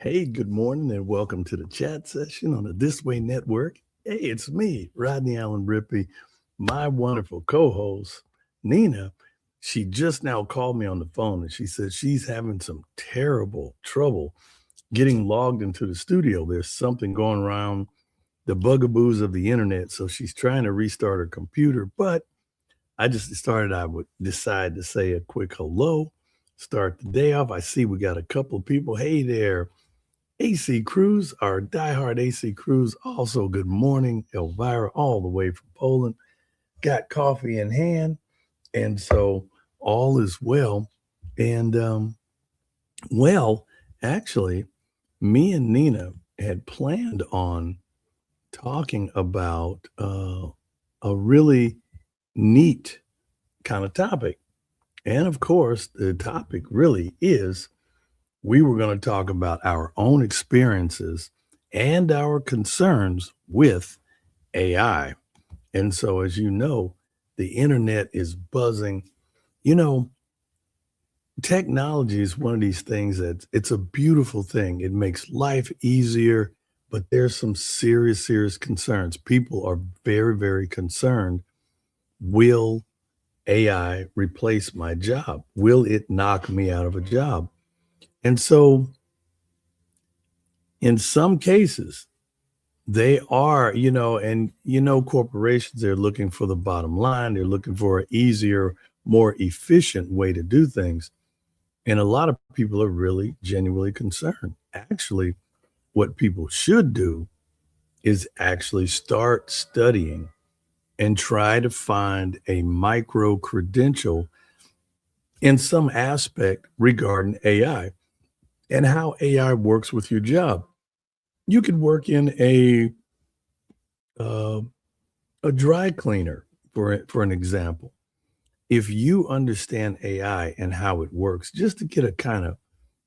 Hey, good morning and welcome to the chat session on the This Way Network. Hey, it's me, Rodney Allen Rippey, my wonderful co-host, Nina. She just now called me on the phone and she said she's having some terrible trouble getting logged into the studio. There's something going around the bugaboos of the internet. So she's trying to restart her computer, but I would decide to say a quick hello, start the day off. I see we got a couple of people. Hey there. AC Cruz, our diehard AC Cruz. Also, good morning, Elvira, all the way from Poland. Got coffee in hand, and so all is well. And well, actually, me and Nina had planned on talking about a really neat kind of topic, and of course, the topic really is we were going to talk about our own experiences and our concerns with AI. And so, as you know, the internet is buzzing. You know, technology is one of these things that it's a beautiful thing. It makes life easier, but there's some serious, serious concerns. People are very, very concerned. Will AI replace my job? Will it knock me out of a job? And so, in some cases, they are, corporations, they're looking for the bottom line. They're looking for an easier, more efficient way to do things. And a lot of people are really genuinely concerned. Actually, what people should do is actually start studying and try to find a micro credential in some aspect regarding AI and how AI works with your job. You could work in uh, a dry cleaner, for an example. If you understand AI and how it works, just to get a kind of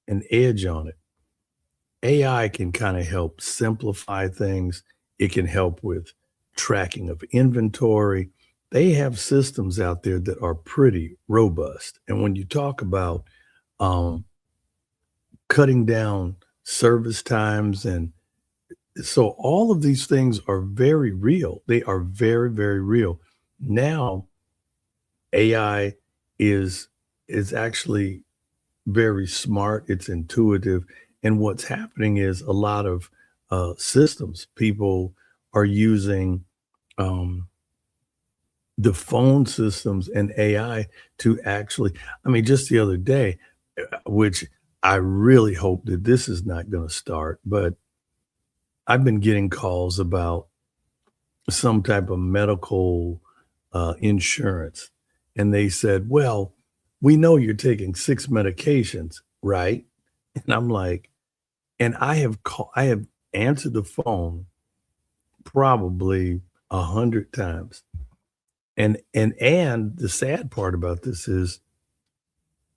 an edge on it, AI can kind of help simplify things. It can help with tracking of inventory. They have systems out there that are pretty robust. And when you talk about um, cutting down service times, and so all of these things are very real. They are very, very real. Now, AI is is actually very smart. It's intuitive, and what's happening is a lot of systems. People are using um, the phone systems and AI to actually. I mean, just the other day, which I really hope that this is not going to start, but I've been getting calls about some type of medical insurance. And they said, well, we know you're taking 6 medications, right? And I'm like, and I have answered the phone probably 100 times. And the sad part about this is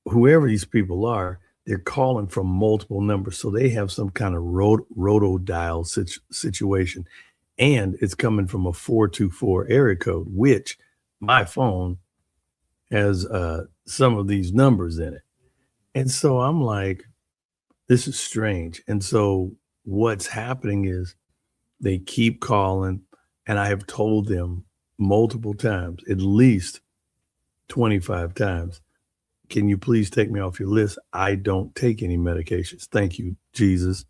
whoever these people are, they're calling from multiple numbers. So they have some kind of roto dial situation. And it's coming from a 424 area code, which my phone has some of these numbers in it. And so I'm like, this is strange. And so what's happening is they keep calling, and I have told them multiple times, at least 25 times, can you please take me off your list? I don't take any medications. Thank you, Jesus.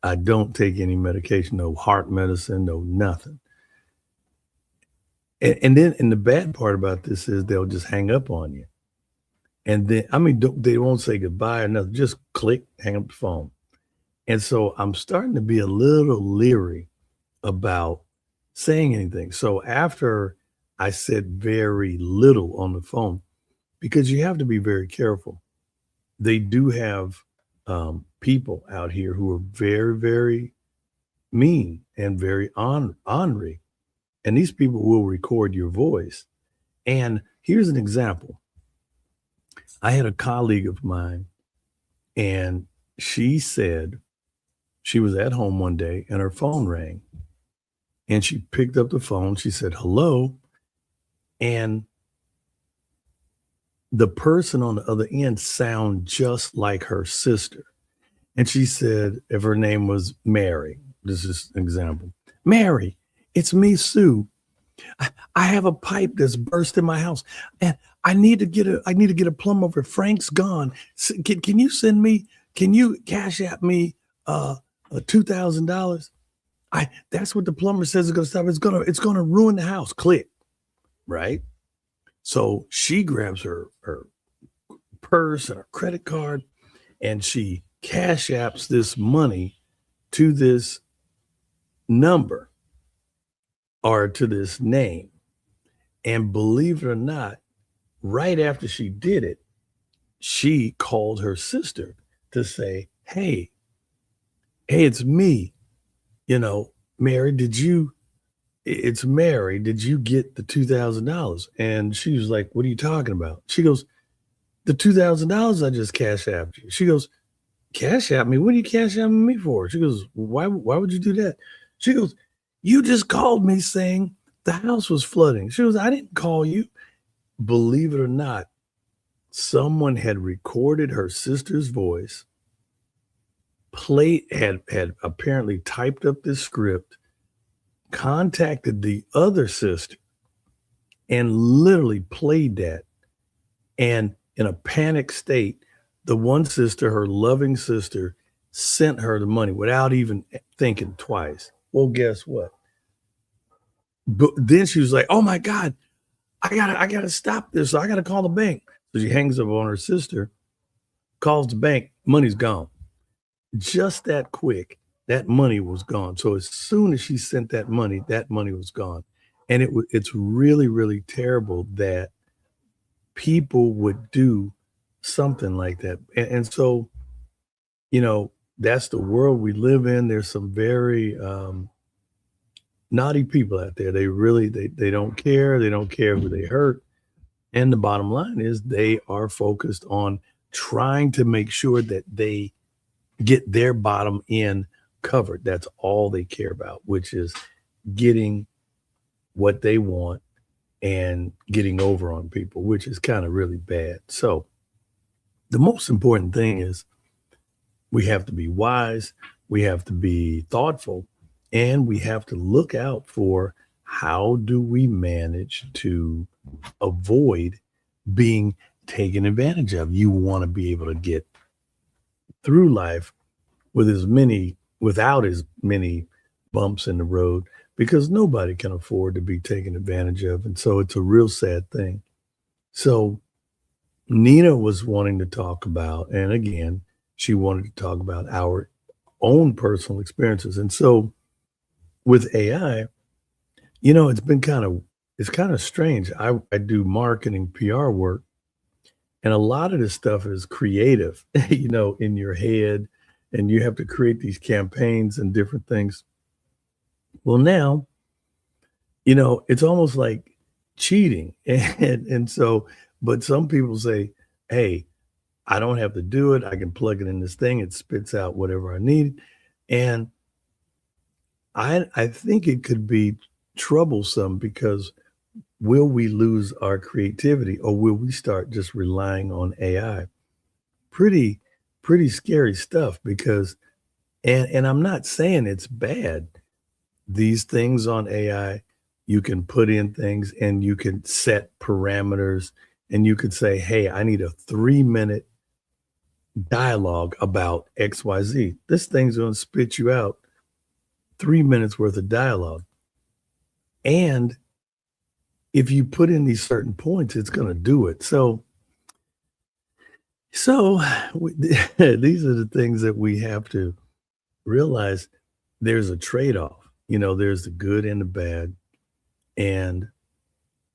I don't take any medication, no heart medicine, no nothing. And then, and the bad part about this is they'll just hang up on you. And then, I mean, they won't say goodbye or nothing, just click, hang up the phone. And so I'm starting to be a little leery about saying anything. So after I said very little on the phone, because you have to be very careful. They do have people out here who are very, very mean and very ornery. And these people will record your voice. And here's an example. I had a colleague of mine, and she said She was at home one day and her phone rang and she picked up the phone. She said, hello. And the person on the other end sound just like her sister. And she said, if her name was Mary, this is an example. Mary, it's me, Sue. I have a pipe that's burst in my house, and I need to get a plumber over. Frank's gone. Can you send me? Can you cash at me $2,000? I That's what the plumber says is going to stop. It's gonna ruin the house. Click, right? So she grabs her purse and her credit card, and she cash apps this money to this number or to this name. And believe it or not, right after she did it, she called her sister to say, hey, it's me. Mary, it's Mary. Did you get the $2,000? And she was like, what are you talking about? She goes, the $2,000 I just cash apped you. She goes, cash app me? What are you cash apping me for? She goes, why would you do that? She goes, you just called me saying the house was flooding. She goes, I didn't call you. Believe it or not, someone had recorded her sister's voice, had apparently typed up this script, contacted the other sister, and literally played that. And in a panic state, the one sister, her loving sister, sent her the money without even thinking twice. Well, guess what? But then she was like, oh my God, I gotta stop this. I gotta call the bank. So she hangs up on her sister, calls the bank, money's gone. Just that quick, that money was gone. So as soon as she sent that money was gone. And it's really, really terrible that people would do something like that. And so, that's the world we live in. There's some very naughty people out there. They don't care. They don't care who they hurt. And the bottom line is they are focused on trying to make sure that they get their bottom end covered. That's all they care about, which is getting what they want and getting over on people, which is kind of really bad. So the most important thing is we have to be wise, we have to be thoughtful, and we have to look out for how do we manage to avoid being taken advantage of. You want to be able to get through life without as many bumps in the road, because nobody can afford to be taken advantage of. And so it's a real sad thing. So Nina was wanting to talk about, and again, she wanted to talk about our own personal experiences. And so with AI, it's kind of strange. I do marketing PR work, and a lot of this stuff is creative, in your head, and you have to create these campaigns and different things. Well, now, it's almost like cheating. And so, but some people say, hey, I don't have to do it. I can plug it in this thing. It spits out whatever I need. And I think it could be troublesome, because will we lose our creativity, or will we start just relying on AI? Pretty, pretty scary stuff, because, and I'm not saying it's bad. These things on AI, you can put in things and you can set parameters, and you could say, hey, I need a 3-minute dialogue about XYZ. This thing's going to spit you out 3 minutes worth of dialogue. And if you put in these certain points, it's going to do it. So these are the things that we have to realize. There's a trade-off. There's the good and the bad.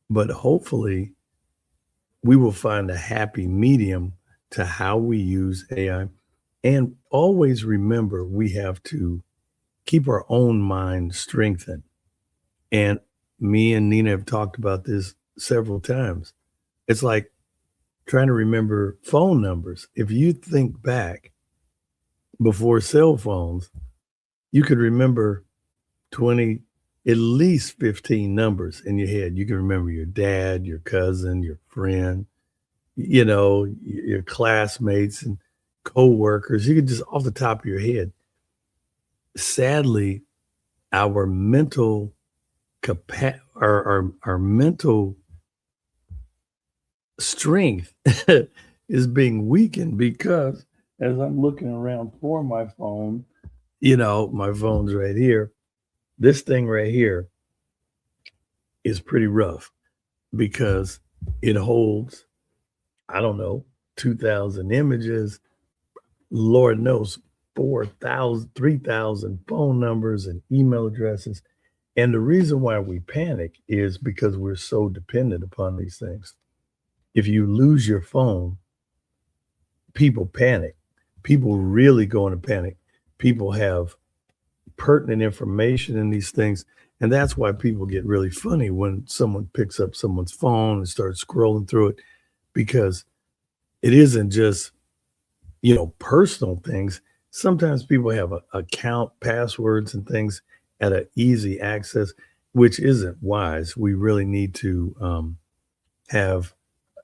But hopefully we will find a happy medium to how we use AI. And always remember, we have to keep our own mind strengthened. And me and Nina have talked about this several times. It's like trying to remember phone numbers. If you think back before cell phones, You could remember 20, at least 15 numbers in your head. You can remember your dad, your cousin, your friend, your classmates and coworkers. You could just off the top of your head. Sadly, our mental our mental strength is being weakened because as I'm looking around for my phone, my phone's right here. This thing right here is pretty rough because it holds, I don't know, 2,000 images, Lord knows 4,000, 3,000 phone numbers and email addresses. And the reason why we panic is because we're so dependent upon these things. If you lose your phone, people panic. People really go into panic. People have pertinent information in these things. And that's why people get really funny when someone picks up someone's phone and starts scrolling through it, because it isn't just, personal things. Sometimes people have account passwords and things at an easy access, which isn't wise. We really need to have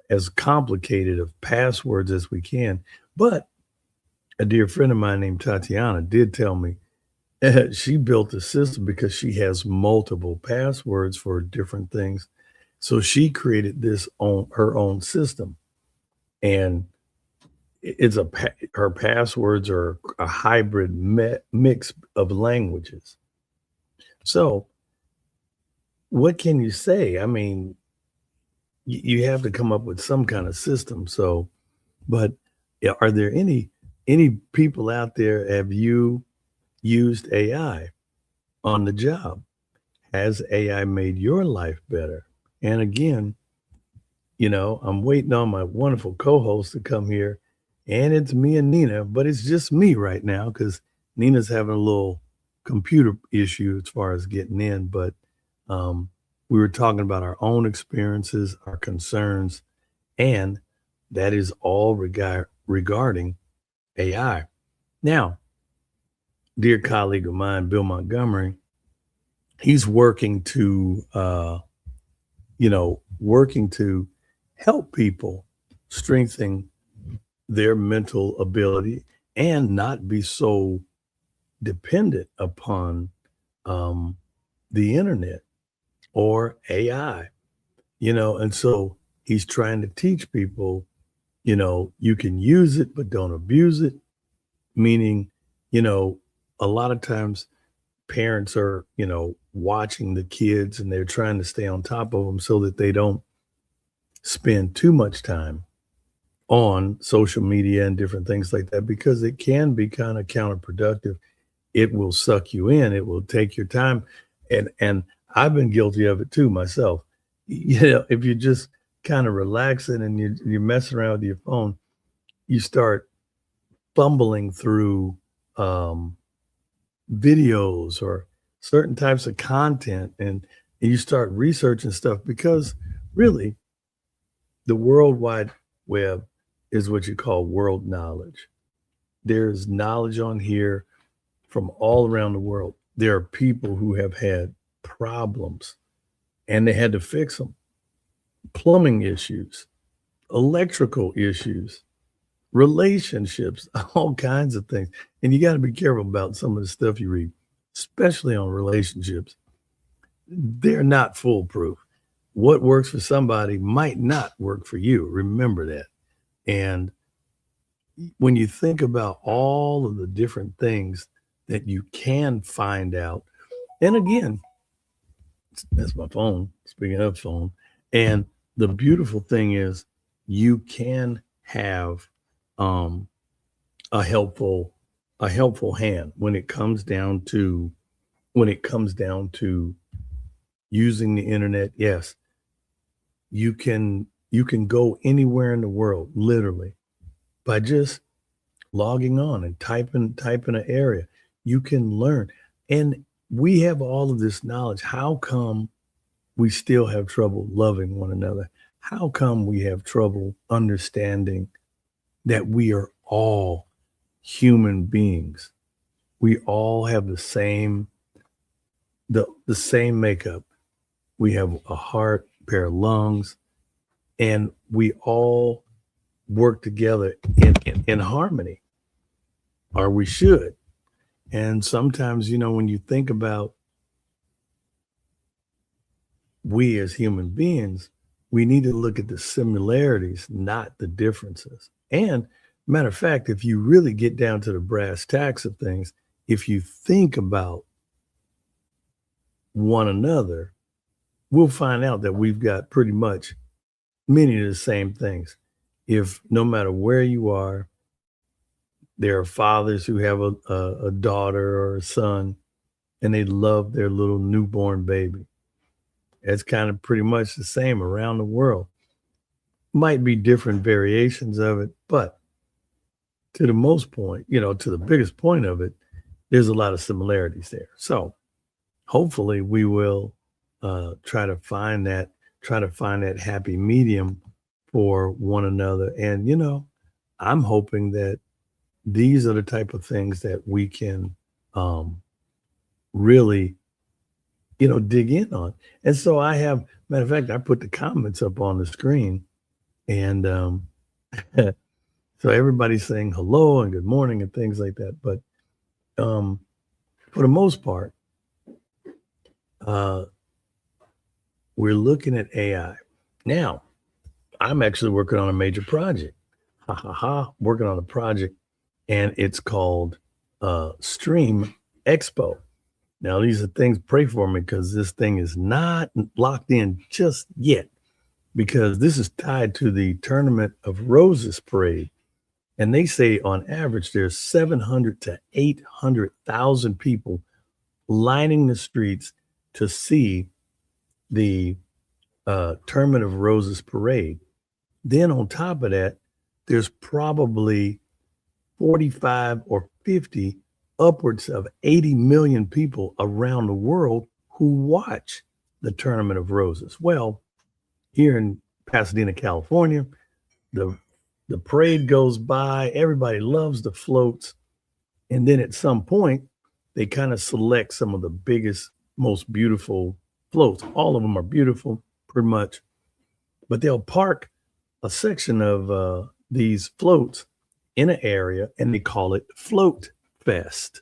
as complicated of passwords as we can. But a dear friend of mine named Tatiana did tell me she built a system because she has multiple passwords for different things. So she created this on her own system, and it's her passwords are a hybrid mix of languages. So what can you say? I mean, you have to come up with some kind of system. So, but yeah, are there any people out there? Have you used AI on the job? Has AI made your life better? And again, I'm waiting on my wonderful co-host to come here, and it's me and Nina, but it's just me right now because Nina's having a little computer issue as far as getting in. But um, we were talking about our own experiences, our concerns, and that is all regarding AI. Now, dear colleague of mine, Bill Montgomery, he's working to help people strengthen their mental ability and not be so dependent upon um, the internet or AI, and so he's trying to teach people, you can use it, but don't abuse it. Meaning, you know, a lot of times parents are, watching the kids and they're trying to stay on top of them so that they don't spend too much time on social media and different things like that, because it can be kind of counterproductive. It will suck you in, it will take your time. And I've been guilty of it too myself. If you're just kind of relaxing and you're messing around with your phone, you start fumbling through um, videos or certain types of content, and you start researching stuff because really the World Wide Web is what you call world knowledge. There's knowledge on here from all around the world. There are people who have had problems and they had to fix them. Plumbing issues, electrical issues, relationships, all kinds of things. And you got to be careful about some of the stuff you read, especially on relationships. They're not foolproof. What works for somebody might not work for you. Remember that. And when you think about all of the different things that you can find out, and again, that's my phone, speaking of phone. And the beautiful thing is you can have um, a helpful hand when it comes down to using the internet. Yes, you can go anywhere in the world literally by just logging on and typing an area. You can learn. And we have all of this knowledge. How come we still have trouble loving one another? How come we have trouble understanding that we are all human beings? We all have the same makeup. We have a heart, pair of lungs, and we all work together in harmony, or we should. And sometimes, when you think about we as human beings, we need to look at the similarities, not the differences. And matter of fact, if you really get down to the brass tacks of things, if you think about one another, we'll find out that we've got pretty much many of the same things. If no matter where you are, there are fathers who have a daughter or a son, and they love their little newborn baby. It's kind of pretty much the same around the world. Might be different variations of it, but to the most point, to the biggest point of it, there's a lot of similarities there. So hopefully we will try to find that happy medium for one another. And I'm hoping that these are the type of things that we can really dig in on. And so matter of fact, I put the comments up on the screen, and so everybody's saying hello and good morning and things like that. But for the most part, we're looking at AI. Now, I'm actually working on a major project. Working on a project, and it's called Stream Expo. Now, these are things, pray for me, because this thing is not locked in just yet, because this is tied to the Tournament of Roses parade. And they say on average, there's 700 to 800,000 people lining the streets to see the Tournament of Roses parade. Then on top of that, there's probably 45 or 50, upwards of 80 million people around the world who watch the Tournament of Roses. Well, here in Pasadena, California, the parade goes by, everybody loves the floats, and then at some point, they kind of select some of the biggest, most beautiful floats. All of them are beautiful, pretty much, but they'll park a section of these floats in an area, and they call it Float Fest.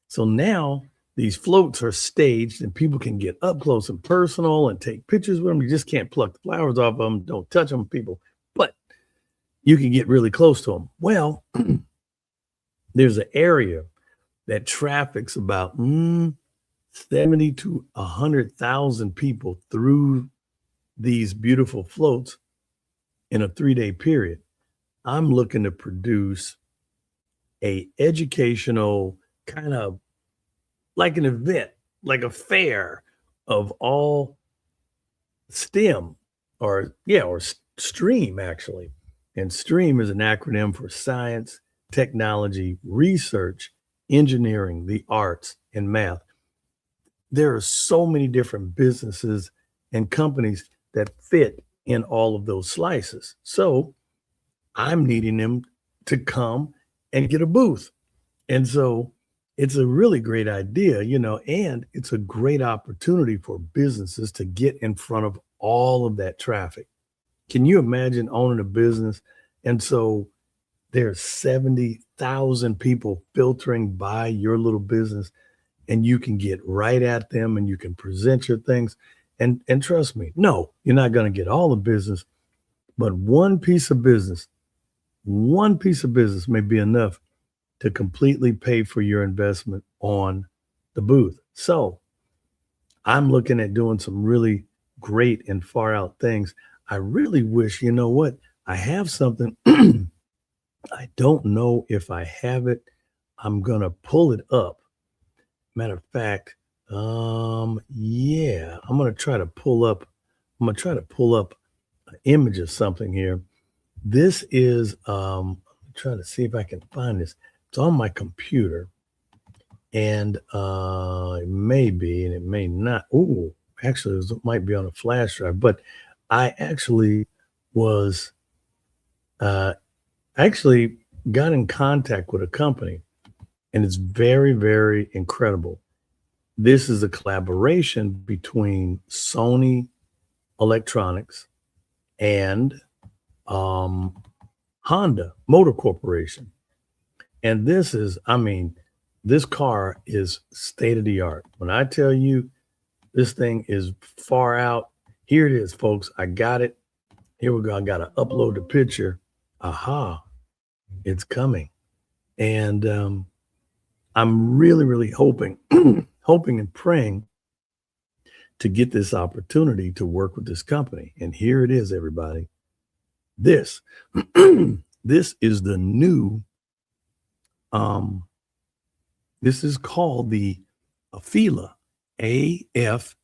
So now these floats are staged, and people can get up close and personal and take pictures with them. You just can't pluck the flowers off of them. Don't touch them, people. But you can get really close to them. Well, there's an area that traffics about 70 to 100,000 people through these beautiful floats in a 3-day period. I'm looking to produce a educational kind of like an event, like a fair of all STEM or STREAM actually. And STREAM is an acronym for science, technology, research, engineering, the arts, and math. There are so many different businesses and companies that fit in all of those slices. So I'm needing them to come and get a booth. And so it's a really great idea, and it's a great opportunity for businesses to get in front of all of that traffic. Can you imagine owning a business? And so there's 70,000 people filtering by your little business, and you can get right at them and you can present your things. And trust me, no, you're not going to get all the business, but one piece of business may be enough to completely pay for your investment on the booth. So I'm looking at doing some really great and far out things. I really wish, I have something. I don't know if I have it. I'm going to pull it up. Matter of fact, I'm going to try to pull up an image of something here. This is, I'm trying to see if I can find this. It's on my computer, and it may be, and it may not. Oh, actually, it might be on a flash drive, but I actually was, got in contact with a company, and it's very, very incredible. This is a collaboration between Sony Electronics and um, Honda Motor Corporation. And this is, I mean, this car is state of the art. When I tell you this thing is far out, here it is, folks. I got it. Here we go. I got to upload the picture. Aha, it's coming. And I'm really, really hoping, hoping and praying to get this opportunity to work with this company. And here it is, everybody. This, this is the new, this is called the Afeela, Afeela,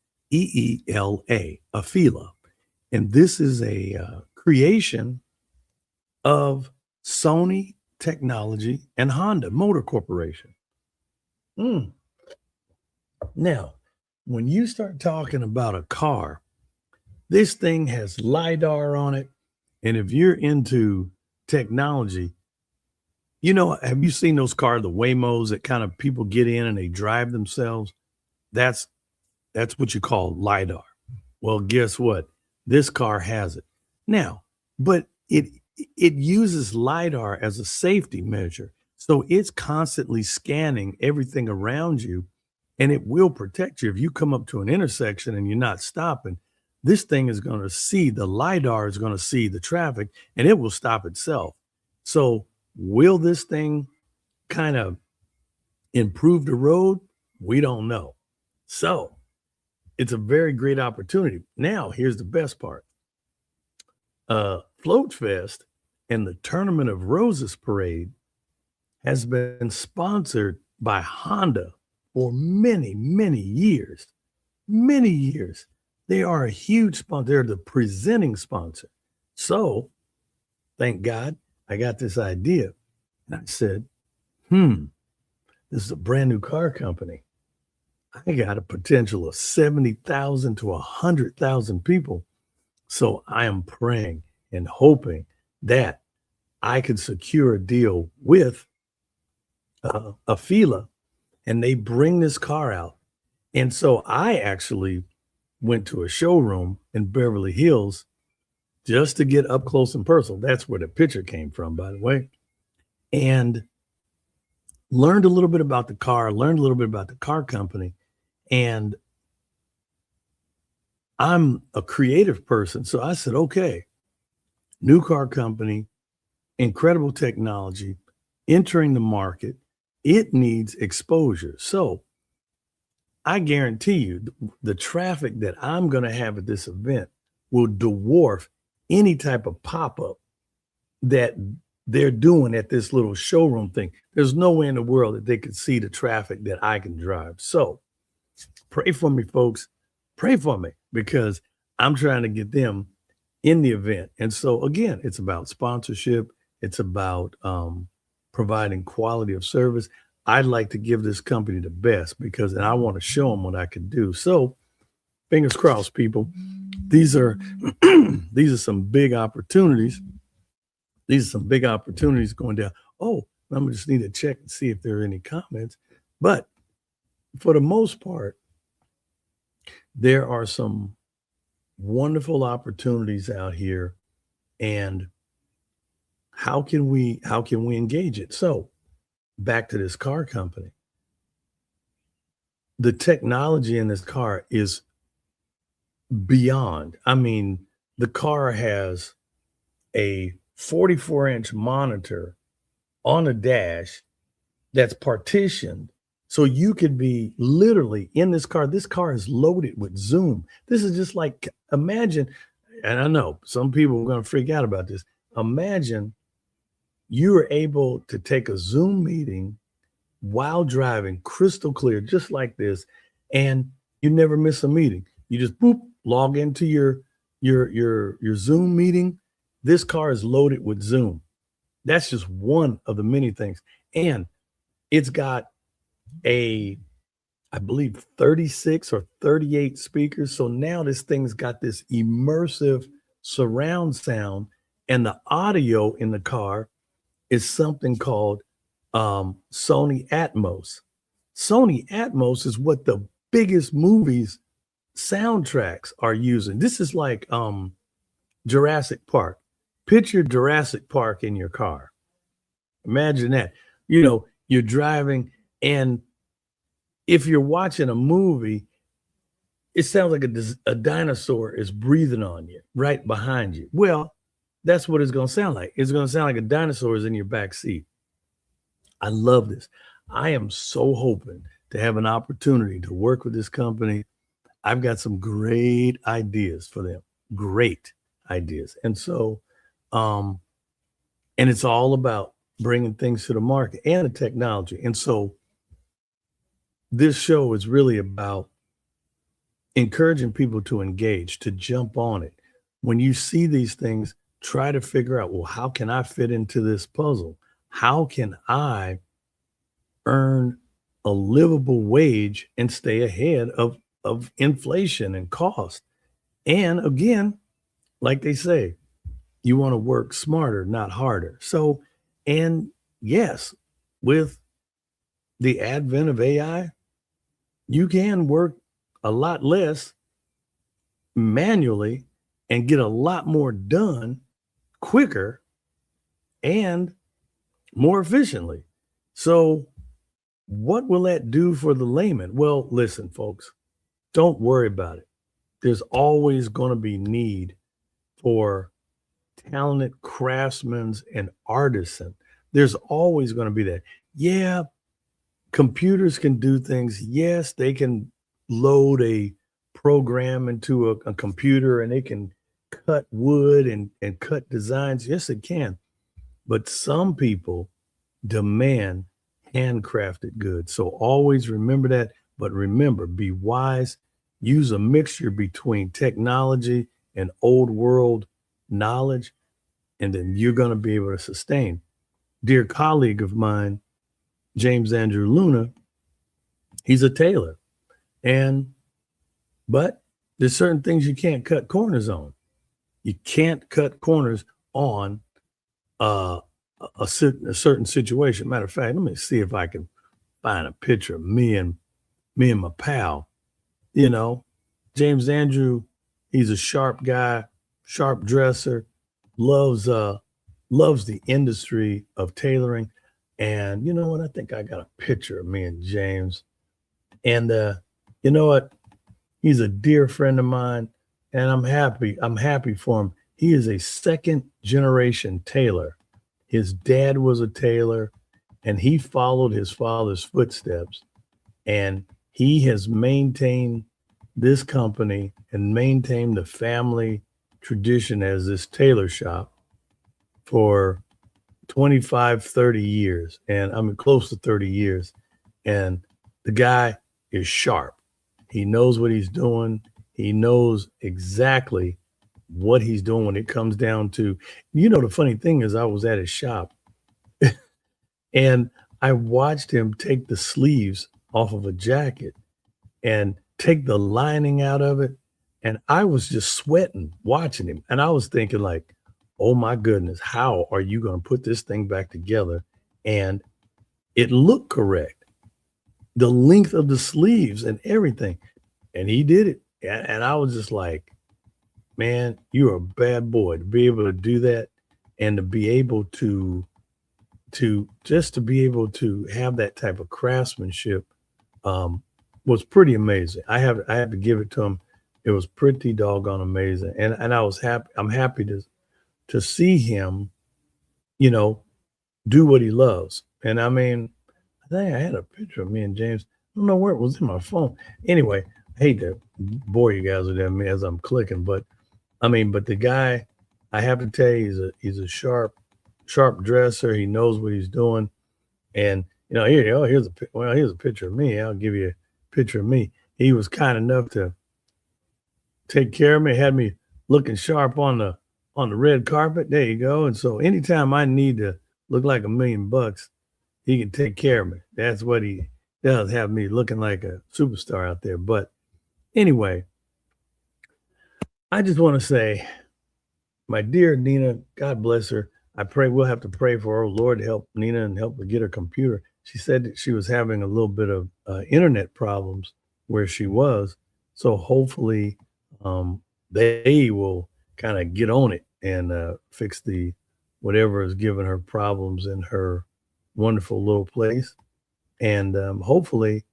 Afeela. And this is a creation of Sony Technology and Honda Motor Corporation. Now, when you start talking about a car, this thing has LiDAR on it. And if you're into technology, you know, have you seen those cars, the Waymos that kind of people get in and they drive themselves? That's what you call LiDAR. Well, guess what? This car has it. Now, but it uses LiDAR as a safety measure. So it's constantly scanning everything around you, and it will protect you. If you come up to an intersection and you're not stopping, this thing is going to see, the LiDAR is going to see the traffic, and it will stop itself. So will this thing kind of improve the road? We don't know. So it's a very great opportunity. Now, here's the best part. Float Fest and the Tournament of Roses Parade has been sponsored by Honda for many, many years. Many years. They are a huge sponsor. They're the presenting sponsor. So, thank God, I got this idea. And I said, this is a brand new car company. I got a potential of 70,000 to 100,000 people. So I am praying and hoping that I could secure a deal with Afeela, and they bring this car out. And so I actually went to a showroom in Beverly Hills just to get up close and personal. That's where the picture came from, by the way. And learned a little bit about the car, learned a little bit about the car company. And I'm a creative person. So I said, okay, new car company, incredible technology, entering the market. It needs exposure. So I guarantee you the traffic that I'm going to have at this event will dwarf any type of pop-up that they're doing at this little showroom thing. There's no way in the world that they could see the traffic that I can drive. So pray for me, folks. Pray for me, because I'm trying to get them in the event. And so, again, it's about sponsorship. It's about providing quality of service. I'd like to give this company the best because, and I want to show them what I can do. So fingers crossed, people. These are these are some big opportunities. These are some big opportunities going down. Oh, I'm just need to check and see if there are any comments. But for the most part, there are some wonderful opportunities out here. And how can we engage it? So back to this car company. The technology in this car is beyond. I mean, the car has a 44-inch monitor on a dash that's partitioned. So you could be literally in this car. This car is loaded with Zoom. This is just like, imagine, and I know some people are going to freak out about this. Imagine you are able to take a Zoom meeting while driving, crystal clear, just like this, and you never miss a meeting. You just boop, log into your Zoom meeting. This car is loaded with Zoom. That's just one of the many things. And it's got I believe 36 or 38 speakers. So now this thing's got this immersive surround sound, and the audio in the car is something called Sony Atmos. Sony Atmos is what the biggest movies soundtracks are using. This is like Jurassic Park. Picture Jurassic Park in your car. Imagine that. You're driving, and if you're watching a movie, it sounds like a dinosaur is breathing on you right behind you. Well, that's what it's going to sound like. It's going to sound like a dinosaur is in your back seat. I love this. I am so hoping to have an opportunity to work with this company. I've got some great ideas for them. Great ideas. And so, and it's all about bringing things to the market and the technology. And so this show is really about encouraging people to engage, to jump on it. When you see these things, try to figure out, well, how can I fit into this puzzle? How can I earn a livable wage and stay ahead of inflation and cost? And again, like they say, you want to work smarter, not harder. So, and yes, with the advent of AI, you can work a lot less manually and get a lot more done quicker and more efficiently. So what will that do for the layman? Well, listen, folks, don't worry about it. There's always going to be need for talented craftsmen and artisans. There's always going to be that. Yeah, computers can do things. Yes, they can load a program into a computer and they can cut wood and cut designs. Yes, it can. But some people demand handcrafted goods. So always remember that. But remember, be wise. Use a mixture between technology and old world knowledge, and then you're going to be able to sustain. Dear colleague of mine, James Andrew Luna, he's a tailor. But there's certain things you can't cut corners on. You can't cut corners on a certain situation. Matter of fact, let me see if I can find a picture of me and my pal. James Andrew, he's a sharp guy, sharp dresser, loves the industry of tailoring. And you know what? I think I got a picture of me and James. And you know what? He's a dear friend of mine, and I'm happy for him. He is a second generation tailor. His dad was a tailor, and he followed his father's footsteps. And he has maintained this company and maintained the family tradition as this tailor shop for 25, 30 years. And I mean, close to 30 years. And the guy is sharp. He knows what he's doing. He knows exactly what he's doing when it comes down to, the funny thing is I was at his shop and I watched him take the sleeves off of a jacket and take the lining out of it. And I was just sweating watching him. And I was thinking like, oh my goodness, how are you going to put this thing back together? And it looked correct. The length of the sleeves and everything. And he did it. And I was just like, man, you're a bad boy to be able to do that and to be able to be able to have that type of craftsmanship was pretty amazing. I have to give it to him. It was pretty doggone amazing. And I was happy. I'm happy to see him, do what he loves. And I mean, I think I had a picture of me and James. I don't know where it was in my phone. Anyway, I hate to bore you guys with that as I'm clicking, but the guy, I have to tell you, he's a sharp dresser. He knows what he's doing. And, here's a picture of me. I'll give you a picture of me. He was kind enough to take care of me, had me looking sharp on the red carpet. There you go. And so anytime I need to look like $1 million, he can take care of me. That's what he does, have me looking like a superstar out there. But anyway, I just want to say, my dear Nina, God bless her. I pray we'll have to pray for her Lord to help Nina and help her get her computer. She said that she was having a little bit of internet problems where she was. So hopefully they will kind of get on it and fix the whatever is giving her problems in her wonderful little place. And hopefully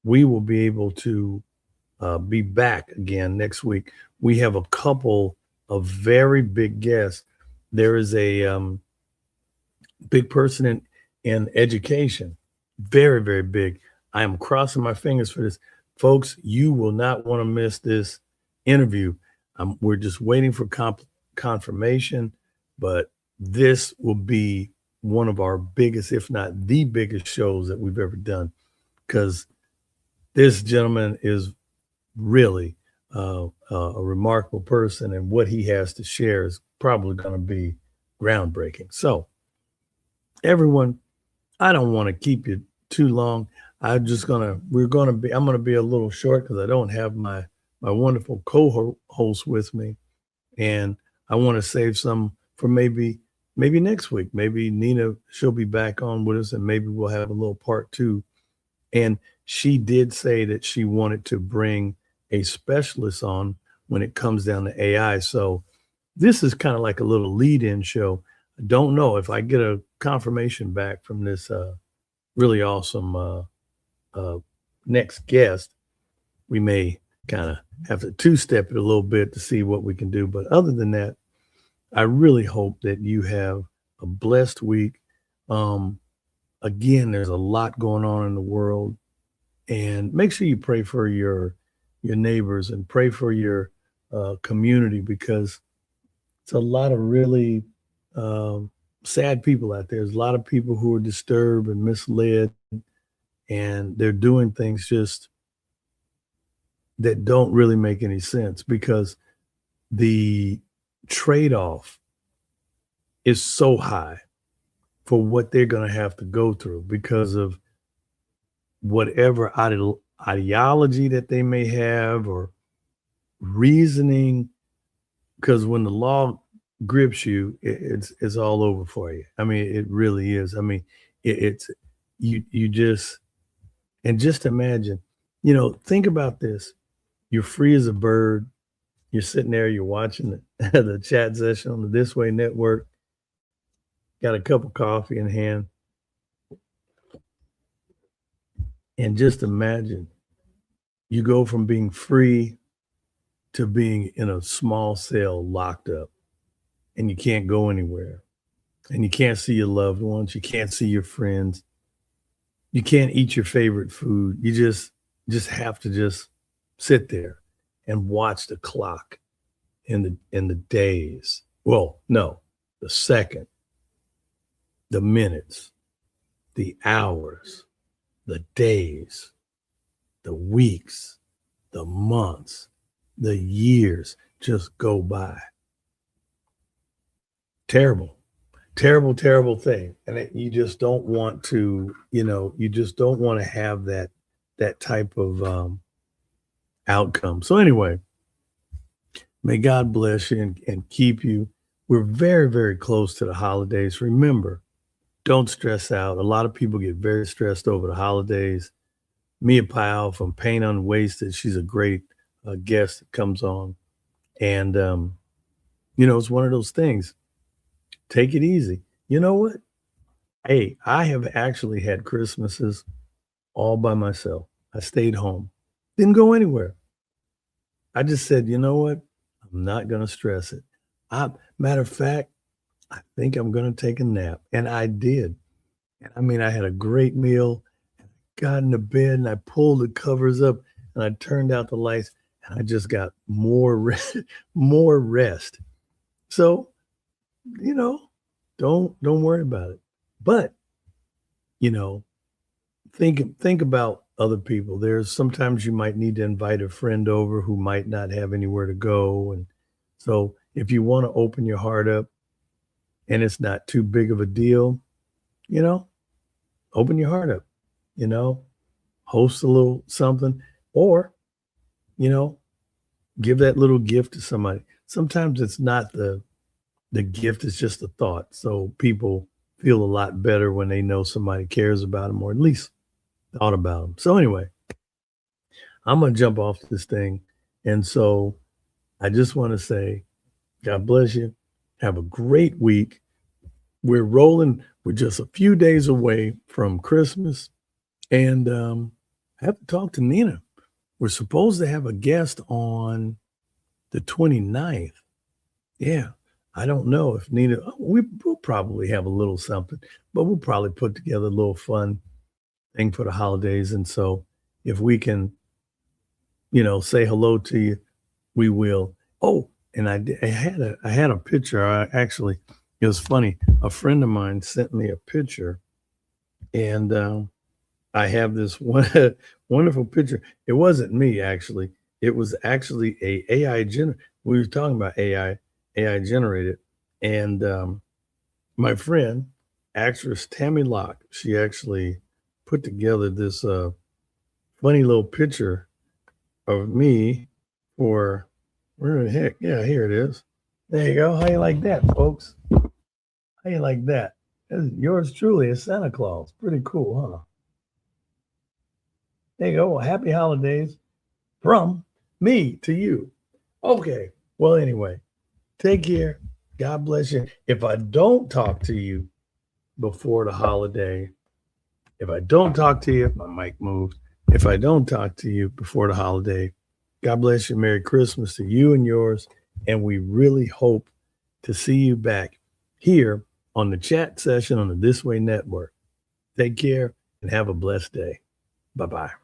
we will be able to be back again next week. We have a couple of very big guests. There is a big person in education, very, very big. I am crossing my fingers for this. Folks, you will not want to miss this interview. We're just waiting for confirmation, but this will be one of our biggest, if not the biggest shows that we've ever done, because this gentleman is really a remarkable person, and what he has to share is probably going to be groundbreaking. So, everyone, I don't want to keep you too long. I'm going to be a little short because I don't have my wonderful co-host with me, and I want to save some for maybe next week. Maybe Nina, she'll be back on with us, and maybe we'll have a little part two. And she did say that she wanted to bring a specialist on when it comes down to AI. So this is kind of like a little lead-in show. I don't know if I get a confirmation back from this really awesome next guest. We may kind of have to two-step it a little bit to see what we can do. But other than that, I really hope that you have a blessed week. Again, there's a lot going on in the world, and make sure you pray for your neighbors and pray for your community, because it's a lot of really sad people out there. There's a lot of people who are disturbed and misled, and they're doing things just that don't really make any sense, because the trade-off is so high for what they're going to have to go through because of whatever ideology that they may have or reasoning. Because when the law grips you, it's all over for you. I mean, it really is. I mean, it's you just, and just imagine, think about this. You're free as a bird. You're sitting there, you're watching the chat session on the This Way Network, got a cup of coffee in hand. And just imagine you go from being free to being in a small cell locked up, and you can't go anywhere, and you can't see your loved ones. You can't see your friends. You can't eat your favorite food. You just have to just sit there and watch the clock in the days. Well, no, the second, the minutes, the hours, the days, the weeks, the months, the years just go by. Terrible, terrible, terrible thing. And you just don't want to, you just don't want to have that type of outcome. So anyway, may God bless you and keep you. We're very, very close to the holidays. Remember, don't stress out. A lot of people get very stressed over the holidays. Mia Powell from Pain Unwasted, she's a great guest that comes on. And, it's one of those things. Take it easy. You know what? Hey, I have actually had Christmases all by myself. I stayed home. Didn't go anywhere. I just said, you know what? I'm not going to stress it. Matter of fact, I think I'm going to take a nap. And I did. And I mean, I had a great meal, got into bed, and I pulled the covers up, and I turned out the lights, and I just got more rest. So, don't worry about it. But, think about other people. There's sometimes you might need to invite a friend over who might not have anywhere to go. And so if you want to open your heart up and it's not too big of a deal, open your heart up, host a little something, or, give that little gift to somebody. Sometimes it's not the the gift is just a thought. So people feel a lot better when they know somebody cares about them or at least thought about them. So anyway, I'm going to jump off this thing. And so I just want to say, God bless you. Have a great week. We're rolling. We're just a few days away from Christmas. And I have to talk to Nina. We're supposed to have a guest on the 29th. Yeah. I don't know if Nina, we'll probably have a little something, but we'll probably put together a little fun thing for the holidays. And so if we can, say hello to you, we will. Oh, and I had a picture. It was funny. A friend of mine sent me a picture, and I have this one wonderful picture. It wasn't me actually. It was actually a AI we were talking about AI generated, and my friend, actress Tammy Locke, she actually put together this funny little picture of me for where the heck? Yeah, here it is. There you go. How you like that, folks? How you like that? That's yours truly as Santa Claus. Pretty cool, huh? There you go. Well, happy holidays from me to you. Okay. Well, anyway, take care. God bless you. If I don't talk to you before the holiday, if I don't talk to you, my mic moves. If I don't talk to you before the holiday, God bless you. Merry Christmas to you and yours. And we really hope to see you back here on the chat session on the This Way Network. Take care and have a blessed day. Bye-bye.